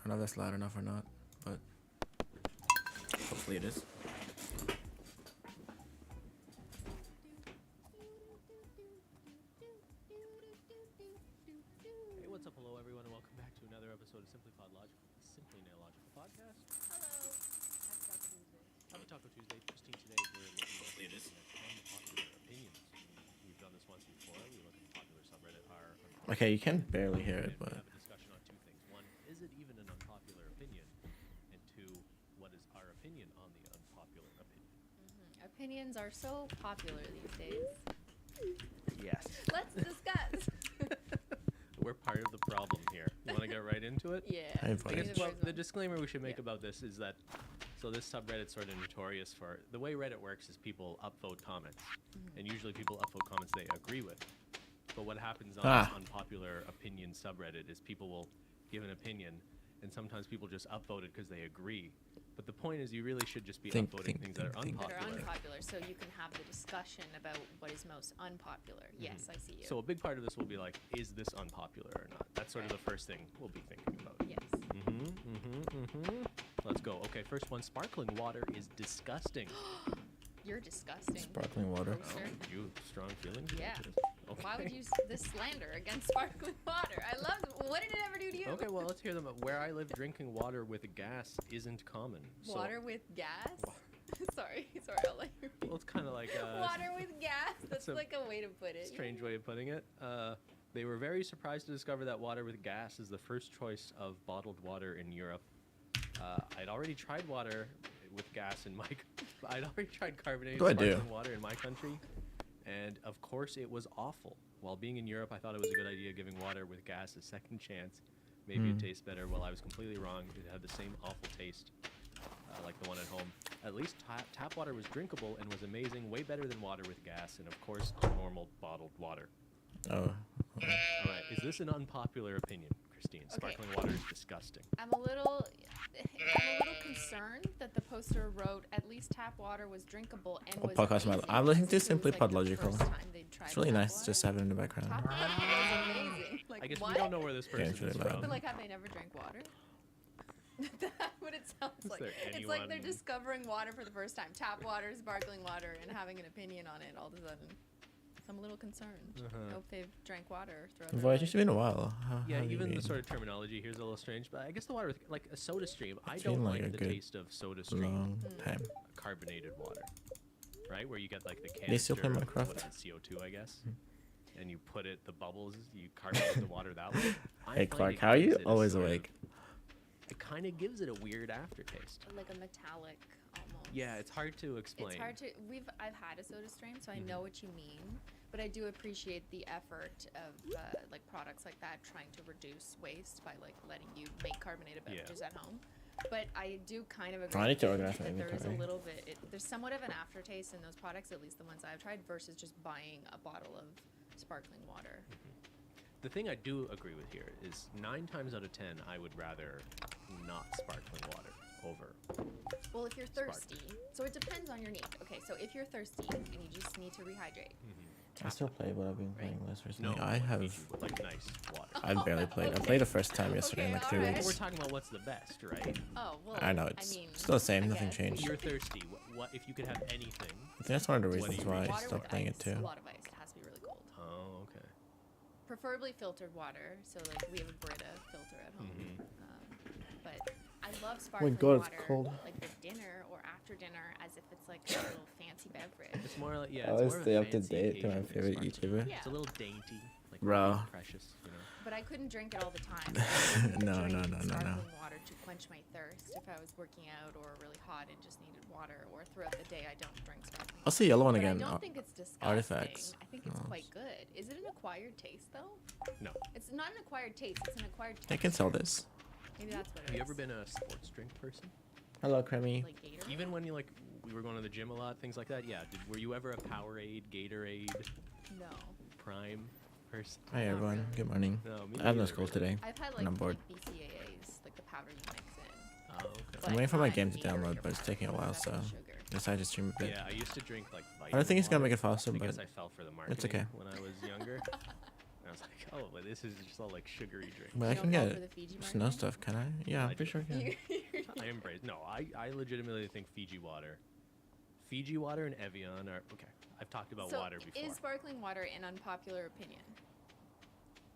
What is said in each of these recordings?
don't know if that's loud enough or not, but hopefully it is. Hey, what's up? Hello, everyone, and welcome back to another episode of Simply Podlogical, the Simply Nailogical podcast. Hello. Happy Taco Tuesday. Christine, today we're looking at unpopular opinions. We've done this once before. We look at the popular subreddit r. Okay, you can barely hear it, We but have a discussion on two things. One, is it even an unpopular opinion? And two, what is our opinion on the unpopular opinion? Opinions are so popular these days. Yes. Let's discuss. We're part of the problem here. You want to get right into it? Yeah. I give me guess, the Well, first the one. disclaimer we should make Yeah. about this is that, so this subreddit's sort of notorious for, the way Reddit works is people upvote comments, and usually people upvote comments they agree with. But what happens on this unpopular opinion subreddit is people will give an opinion, and sometimes people just upvote it because they agree. But the point is you really should just be upvoting things that are think. that are unpopular. unpopular, so you can have the discussion about what is most unpopular. Yes, I see you. So a big part of this will be like, is this unpopular or not? That's sort of the first thing we'll be thinking about. yes. Let's go. Okay, first one, sparkling water is disgusting. You're disgusting. sparkling water. Poster. You have strong feelings? about Yeah. this? Okay. Why would you this slander against sparkling water? I love. What did it ever do to you? Okay, well, let's hear them. Where I live, drinking water with gas isn't common. Water with gas. sorry, I'll let you. Well, it's kind of like Water with gas. That's a like a way to put it. strange way of putting it. They were very surprised to discover that water with gas is the first choice of bottled water in Europe. I'd already tried water with gas in my. I'd already tried carbonated What do I do? sparkling water in my country, and of course it was awful. While being in Europe, I thought it was a good idea giving water with gas a second chance. Maybe it tastes better. Well, I was completely wrong. It had the same awful taste like the one at home. At least tap water was drinkable and was amazing, way better than water with gas, and of course normal bottled water. Oh, All right, is this an unpopular opinion, Christine? Okay. Sparkling water is disgusting. I'm a little concerned that the poster wrote at least tap water was drinkable and was podcast amazing. I'm listening to This Simply was, like, the Podlogical. first time they'd tried it's really tap nice to water. just have it in the background. Tap water was amazing. Like, I guess what? we don't know where this person it's really is loud. from. But like, have they never drank water? That's what it sounds Is like. there It's like they're anyone- discovering water for the first time. Tap water, sparkling water, and having an opinion on it all of a sudden. So I'm a little concerned. I hope they've drank water throughout their Voyage, life. it's been a while. Yeah, how do you even the mean? sort of terminology here's a little strange, but I guess the water with like a soda stream. I It's don't been, like, like a the good taste of soda stream long time. carbonated water, right? Where you get like the They still canister play of, Minecraft? what is it, CO2, I guess, and you put it, the bubbles, you carbonate the water that way. I Hey find Clark, it how are you? gives it a Always sort of- awake. It kind of gives it a weird aftertaste. Like a metallic almost. Yeah, it's hard to explain. It's hard to. I've had a soda stream, so I know what you mean. But I do appreciate the effort of like products like that trying to reduce waste by like letting you make carbonated Yeah. beverages at home. But I do kind of agree I need to with you organize my that there is a inventory. little bit. There's somewhat of an aftertaste in those products, at least the ones I've tried, versus just buying a bottle of sparkling water. The thing I do agree with here is 9 times out of 10, I would rather not sparkling water over. Well, if you're thirsty, so it depends on your need. Okay, so if you're thirsty and you just need to rehydrate, I still play, but I've been playing less recently. No, I like, have. like nice water. I barely played. I played the first time yesterday in like 3 alright. But we're weeks. talking about what's the best, right? oh well. I know, it's I mean, still the same, I nothing guess. changed. You're thirsty. What if you could have anything? I think that's one of the What do reasons you why read? I Water stopped with playing ice, it too. a lot of ice. It has to be really cold. Oh, okay. Preferably filtered water. So like we have a Brita filter at home. But I love sparkling God, it's water, cold. like with dinner or after dinner, as if it's like a little fancy beverage. It's more like, yeah, I it's always more of a stay up to fancy date to my occasion for favorite sparkling. YouTuber. Yeah. It's a little dainty, like Bro. really precious, you know. But I couldn't drink it all the time. No, Drink no, no, no, no. Sparkling water to quench my thirst if I was working out or really hot and just needed water, or throughout the day I don't drink sparkling. What's the yellow one But again? I don't think it's disgusting. Artifacts. I think it's Oh. quite good. Is it an acquired taste though? No. It's not an acquired taste. It's an acquired taste. They can sell this. Maybe that's what it is. Have you ever been a sports drink person? Hello, Cremmy. Like Gatorade? Even when you like, we were going to the gym a lot, things like that. Yeah. Were you ever a Powerade, Gatorade, No. Prime person? Hi everyone. Good morning. No, me I have no neither, school really. today. I've had And I'm bored. like BCAAs, like the powder you mix in. Oh, okay. But I'm waiting for my not game to Gatorade download, or but it's Prime, taking a while, that's so all sugar. decided to stream a bit. Yeah, I used to drink like. I don't think it's gonna make it vitamin faster, water but because I fell for the marketing okay. when I was younger. I was like, Oh, but this is just all like sugary drink. But I You can don't fall get for the Fiji snow market? stuff, can I? Yeah, I'm I pretty do. sure I can. I embrace. No, I legitimately think Fiji water and Evian are okay. I've talked about So, water before. is sparkling water an unpopular opinion?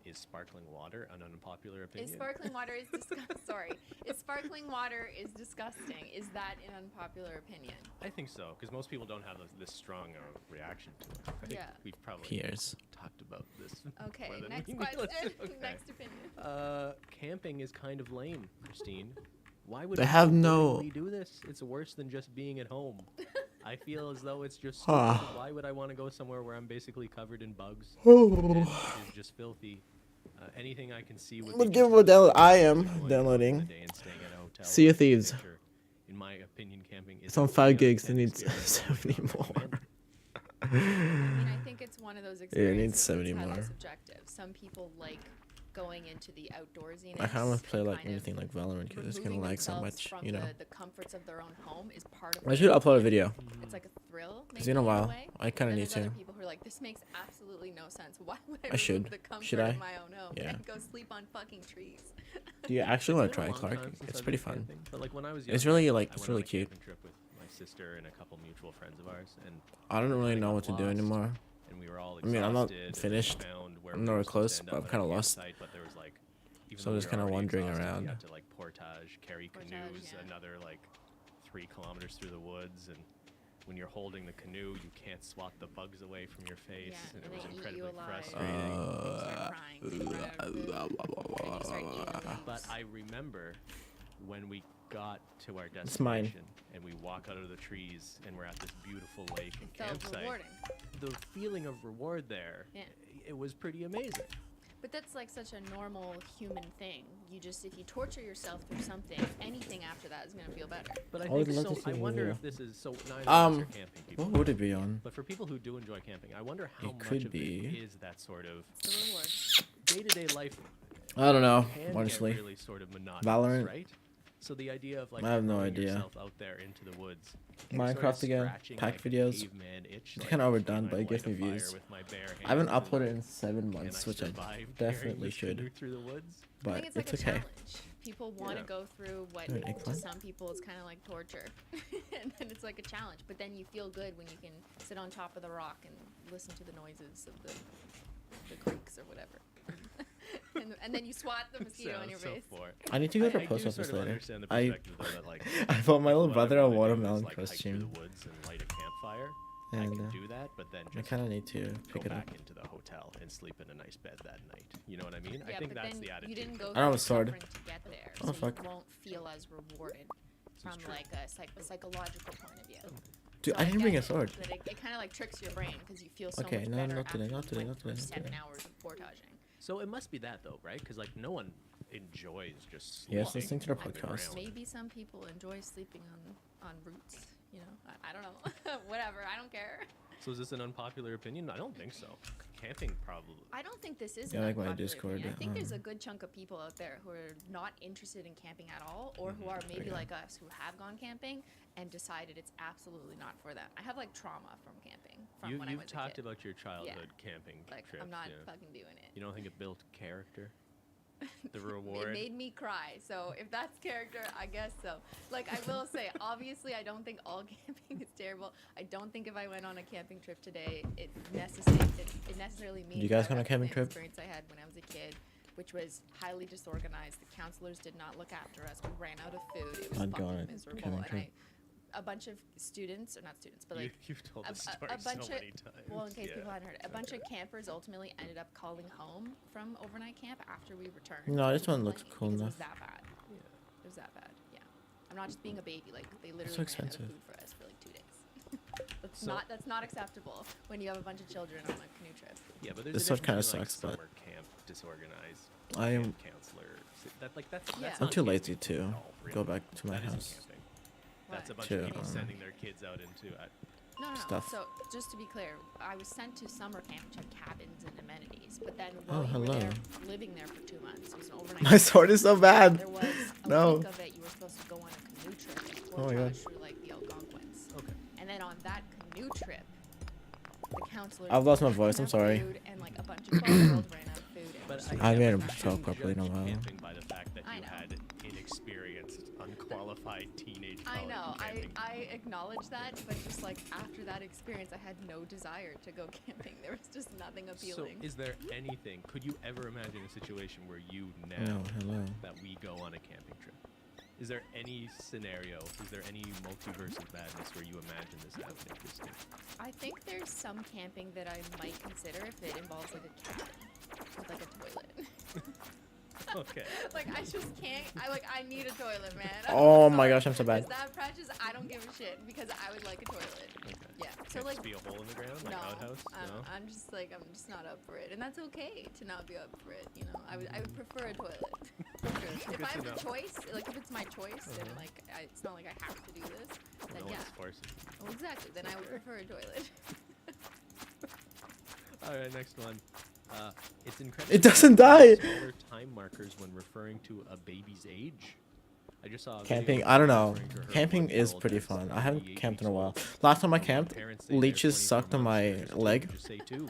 Is sparkling water an unpopular opinion? Is sparkling water is sorry. Is sparkling water is disgusting? Is that an unpopular opinion? I think so, because most people don't have this strong reaction to it. I think Yeah. we've probably Peers. talked about this. Okay, more than next we need. question. Okay. Next opinion. Camping is kind of lame, Christine. Why would They we have no- willingly do this? It's worse than just being at home. I feel as though it's just Huh. stupid. Why would I want to go somewhere where I'm basically covered in bugs Oh. and is just filthy? Anything I can see would Let's be give just them a as I good as am going downloading. for the day and staying at a hotel Sea or of Thieves. adventure. In my opinion, camping is It's on a 5 really gigs. It unpleasant needs experience. 70 more. I mean, I think it's one of those experiences. needs 70 that's highly more. subjective. Some people like going into the outdoorsiness. I kind of play and like kind of anything like Valorant because it's kind of removing like so themselves much, from you know. the comforts of their own home is part of. I should the upload a experience. video. It's like a thrill. It's been a maybe, in while. way. I kind of Then need there's other to. people who are like, this makes absolutely no sense. Why would I, I remove should. the comfort Should I? of my own home Yeah. and go sleep on fucking trees? Do you actually want It's to been a try long Clark? time since It's I've pretty been fun. camping, but like when I was It's younger, really like I it's went on really a cute. camping trip with my sister and a couple mutual friends of ours, and I don't really I know got what to do lost, anymore. and we were all I mean, I'm not exhausted, and we finished. found where I'm we nowhere were supposed close, to end but up I'm at kinda our lost. campsite, but there was like, even So I'm though just we were kinda already wandering exhausted, around. We had to like portage, carry Portage, canoes, yeah. another like 3 kilometers through the woods, and when you're holding the canoe, you can't swat the bugs away from your face, Yeah, and it and was they eat you incredibly alive. frustrating. And you start crying 'cause you run out of food, and you start eating But leaves. I remember when we got to our It's mine. destination and we walk out of the trees and we're at this beautiful lake and It felt campsite. rewarding. The feeling of reward there, Yeah. it was pretty amazing. But that's like such a normal human thing. You just, if you torture yourself through something, anything after that is gonna feel better. But I I would think love so. to see I a wonder video. if this is so. Neither of us are camping people. What would it be on? But for people who do enjoy camping, I wonder how It much could of be. it is that sort of It's the reward. day-to-day life. I don't know, Can honestly. get really sort of monotonous, Valorant? right? So the idea of like I have no throwing idea. yourself out there into the woods, sort of Minecraft again, scratching, pack like, a videos. caveman itch, It's like, kinda can overdone, I but it gives light me a fire views. with my bare I haven't hands and uploaded in 7 can months, I which I survive carrying definitely this canoe should. through the woods. I But think it's like it's a okay. challenge. People want to Yeah. go through what Dude, to eggplant? some people is kind of like torture, and then it's like a challenge. But then you feel good when you can sit on top of the rock and listen to the noises of the creeks or whatever, and then you swat the mosquito in your Sounds face. so for it. I need to go to I a post do office sort of later. understand the I perspective, though, that, like, I bought my little what I brother a wanna do is, watermelon like, hike through costume, the woods and light a campfire. I and can do that, but then I just kind of need to go pick it up. back into the hotel and sleep in a nice bed that night. You know what I mean? I Yeah, think but that's then the attitude. you didn't go I don't have through a sword. suffering to get there, Oh, so fuck. you won't feel as rewarded from true. like a psychological point of view. Dude, So I didn't bring a get it, sword. that it kind of like tricks your brain because you feel so Okay, much no, better not today, after not you today, went not through today, not 7 today. hours of portaging. So it must be that though, right? Because like no one enjoys just Yes, sleeping listening to the on the podcast. ground. Maybe some people enjoy sleeping on roots. You know, I don't know. Whatever. I don't care. So is this an unpopular opinion? I don't think so. Camping probably. I don't think this is Yeah, an like my unpopular Discord, opinion. I think there's a um, good chunk of people out there who are not interested in camping at all, or who Mhm. are maybe Yeah. like us who have gone camping and decided it's absolutely not for them. I have like trauma from camping from when I You've was talked a kid. about your childhood camping Like trips. I'm not yeah. fucking doing it. You don't think it built character? The It reward. made me cry. So if that's character, I guess so. Like I will say, obviously, I don't think all camping is terrible. I don't think if I went on a camping trip today, it necessarily means. You guys that I go on a have the camping same trip? Experience I had when I was a kid, which was highly disorganized. The counselors did not look after us. We ran out of food. It was I'd go on fucking a miserable. camping And trip. a bunch of students, or not students, but like You've told a- this story a bunch so of- many times. well, in case yeah. people hadn't heard it, a bunch of campers ultimately ended up calling home from overnight camp after we returned. No, this one complaining looks cool because enough. It was that bad. Yeah. It was that bad. Yeah. I'm not just being a baby. Like they literally so ran expensive. out of food for us for like 2 days. So- that's not acceptable when you have a bunch of children on a canoe trip. Yeah, but there's This a one kinda difference between, like, sucks, but- summer camp disorganized. I am- camp counselor. That's Yeah. not I'm too camping lazy to at all, go really. back to my That isn't house. camping. That's a What? bunch To, of people um, sending their kids out into. No. Stuff. So just to be clear, I was sent to summer camp, which had cabins and amenities. But then Oh, while you were hello. there, living there for 2 months, it was an overnight. My camp. sword is so bad. There was a No. week of it. You were supposed to go on a canoe trip and Oh my God. portage through like the Algonquins. Okay. And then on that canoe trip, the counselors I've lost my ran voice, I'm out of sorry. food, and like a bunch of 12-year-olds ran out of food, and But I haven't yeah, been but able to you talk shouldn't properly in a judge while. camping by the fact that I you know. had inexperienced, unqualified teenage I college know. camping. I acknowledge that, but just like after that experience, I had no desire to go camping. There was just nothing So, appealing. is there anything? Could you ever imagine a situation where you now Oh, hello. that we go on a camping trip? Is there any scenario? Is there any multiverse of madness where you imagine this happening, Christine? I think there's some camping that I might consider if it involves like a cabin with like a toilet. Okay. Like I just can't. I need a toilet, man. Oh I'm my sorry. gosh, I'm so bad. Is that precious? I don't give a shit because I would like a toilet. Okay. Yeah. So Can't like just be a hole in the ground, like no, outhouse. No. I'm just not up for it, and that's okay to not be up for it. You know, I would prefer a toilet. If Good I to have the know. choice, like if it's my choice, and like it's not like I have to do this, then No yeah. one's forcing. Well, exactly. Then I would prefer a toilet. All right, next one. It's incredible. It doesn't die. Smaller time markers when referring to a baby's age. I just saw a Camping, video I don't of a know. woman referring to her Camping is 1-year-old pretty as fun. I 38 haven't camped in a weeks while. old. Last time I When camped, parents say they're leeches 24 sucked on months, my they're just two. leg. Just say two.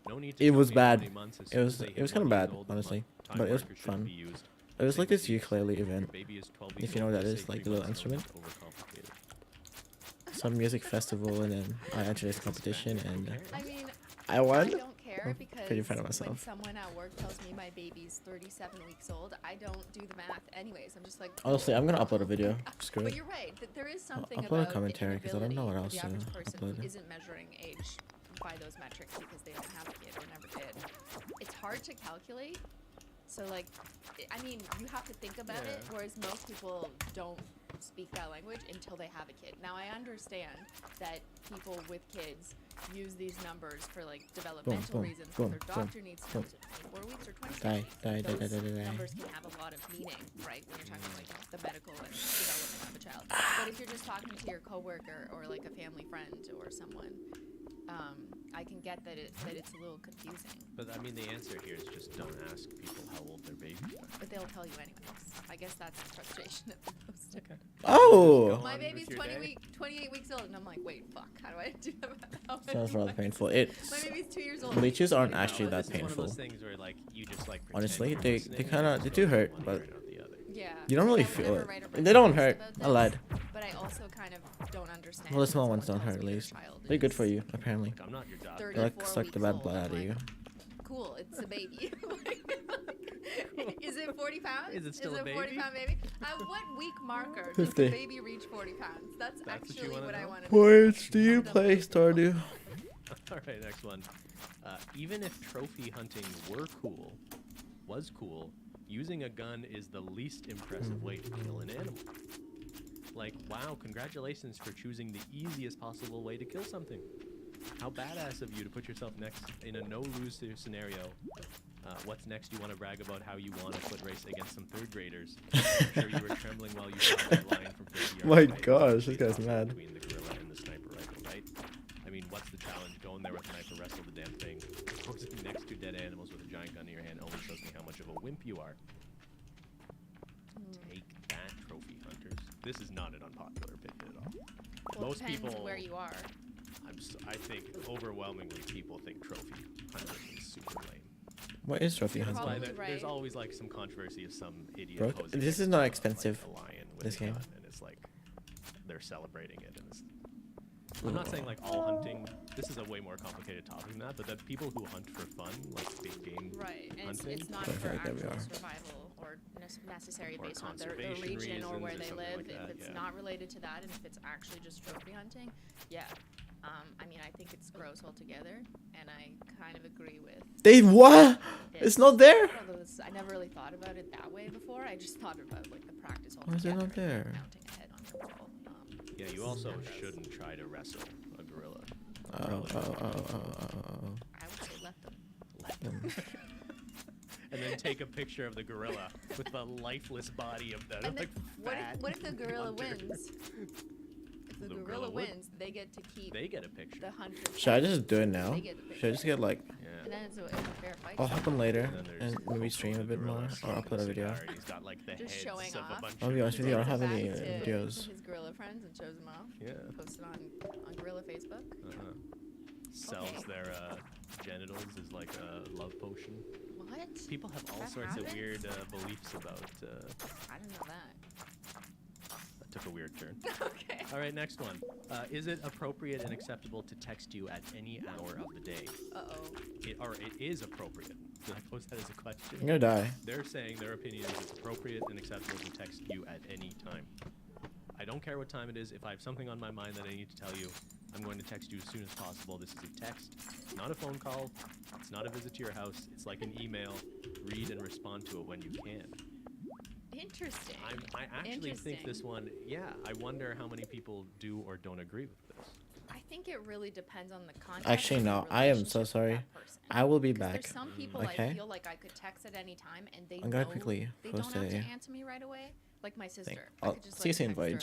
No need to It tell was me how bad. many months. As It soon was as they it hit was kind 1 of years bad, old, the honestly, time but it was marker shouldn't fun. be used. It was Same like with this these. ukulele Your event. baby is 12 If weeks you know old, what that just is, say like 3 the little months, don't instrument. overcomplicate it. Some music festival, and then I entered this competition, and I mean, I I won. don't care Oh, because pretty proud of when myself. someone at work tells me my baby's 37 weeks old, I don't do the math anyways. I'm just like, Honestly, I'm gonna upload a video. Screw but it. you're right. There is something upload a about commentary, the 'cause I don't know what inability else of the to average person upload. who isn't measuring age by those metrics because they don't have a kid or never did. It's hard to calculate. So like, I mean, you have to think about it, Yeah. whereas most people don't speak that language until they have a kid. Now I understand that people with kids use these numbers for like developmental boom, reasons. boom, Their doctor needs to know boom. to 24 weeks or 27 Die, weeks. die, die, Those die, die, die. numbers can have a lot of meaning, right? When you're talking about like the medical and development of a child. But if you're just talking to your coworker or like a family friend or someone, I can get that it's a little confusing. But I mean, the answer here is just don't ask people how old their babies are. But they'll tell you anyways. I guess that's the frustration of the post. Okay. Oh, Go My on baby's with your day. 28 weeks old, and I'm like, wait, fuck, how do I do that? How do I sounds do rather that? painful. My It's baby's 2 years old. leeches aren't He's actually Well, that this is one of painful. those things where like you just like pretend Honestly, you're they listening kinda- and they just do go hurt, one but ear and out the other. Yeah. You don't really I would feel never it. write a They don't post hurt. about I lied. this, But I also kind of don't understand. Well, the small when ones don't someone hurt at tells me their least. child They're good is for you, apparently. Like, I'm not your doctor. 34 They like suck the weeks bad old. blood I'm out of you. like, cool, it's a baby. Is it 40 pounds? Is it still Is a it 40 baby? pound baby? At what week marker does 50. the baby reach 40 pounds? That's what you actually wanna what I know? want to know. Which do you play, Stardew? All right, next one. Even if trophy hunting was cool, using a gun is the least impressive way to kill an animal. Like, wow, congratulations for choosing the easiest possible way to kill something. How badass of you to put yourself next in a no-lose scenario. What's next? You want to brag about how you won a foot race against some third graders. I'm sure you were trembling while you saw that line from 50 yards My away. gosh, this The guy's toss mad. Between the gorilla and the sniper rifle, right? I mean, what's the challenge? Go in there with a knife and wrestle the damn thing. Posing next to dead animals with a giant gun in your hand only shows me how much of a wimp you are. Take that, trophy hunters. This is not an unpopular opinion at all. Well, Most depends people, where you are. I think overwhelmingly people think trophy hunting is super lame. What is trophy You're hunting? probably There's right. always like some controversy of some idiot. Bro, posing this next is to not like, expensive, a lion with this a game. gun, and it's like they're celebrating it. And it's, I'm not saying like all hunting. This is a way more complicated topic than that. But that people who hunt for fun, like big game, Right, and hunting. it's not Perfect, for there we actual are. survival or necessary Or based on the conservation region or where reasons or they something live. like that, If it's yeah. not related to that, and if it's actually just trophy hunting, yeah. I mean, I think it's gross altogether, and I kind of agree with. They what? it. It's not there. Although I never really thought about it that way before. I just thought about like the practice Why is it altogether. not there? and mounting a head on your wall. Yeah, you also shouldn't try to wrestle a gorilla. Oh. I would say let them. And then take a picture of the gorilla with the lifeless body of the And then like fat what if the gorilla hunter. wins? If the The gorilla gorilla would. wins, they get to keep They get a picture. the hunter. Should I just do it now? They get the Should I just get like? Yeah. And then it's a fair fight. I'll hop on later And then there's and maybe Coco stream a the bit more gorilla or smoking upload a video. cigar, and he's got like the Just heads showing of off. a bunch I'll be of honest with you, I don't Takes have it any back to videos. his gorilla friends and shows them off. Yeah. Posted on gorilla Facebook. Sells their genitals as like a love potion. What? What? People have all That sorts of happens? weird beliefs about. I didn't know that. That took a weird turn. Okay. All right, next one. Is it appropriate and acceptable to text you at any hour of the day? Uh-oh. It is appropriate. Did I pose that as a I'm question? gonna die. They're saying their opinion is it's appropriate and acceptable to text you at any time. I don't care what time it is. If I have something on my mind that I need to tell you, I'm going to text you as soon as possible. This is a text, not a phone call. It's not a visit to your house. It's like an email. Read and respond to it when you can. Interesting. I actually think this one, I wonder how many people do or don't agree with this. I think it really depends on the context. Actually, of the no. I am so relationship with sorry. that person. I will be 'Cause back. There's some people Okay. I feel like I could text at any time and they I'm gonna know quickly they post don't have to it. answer me right away. Like my sister. I I'll could just see you soon, text her Voyage.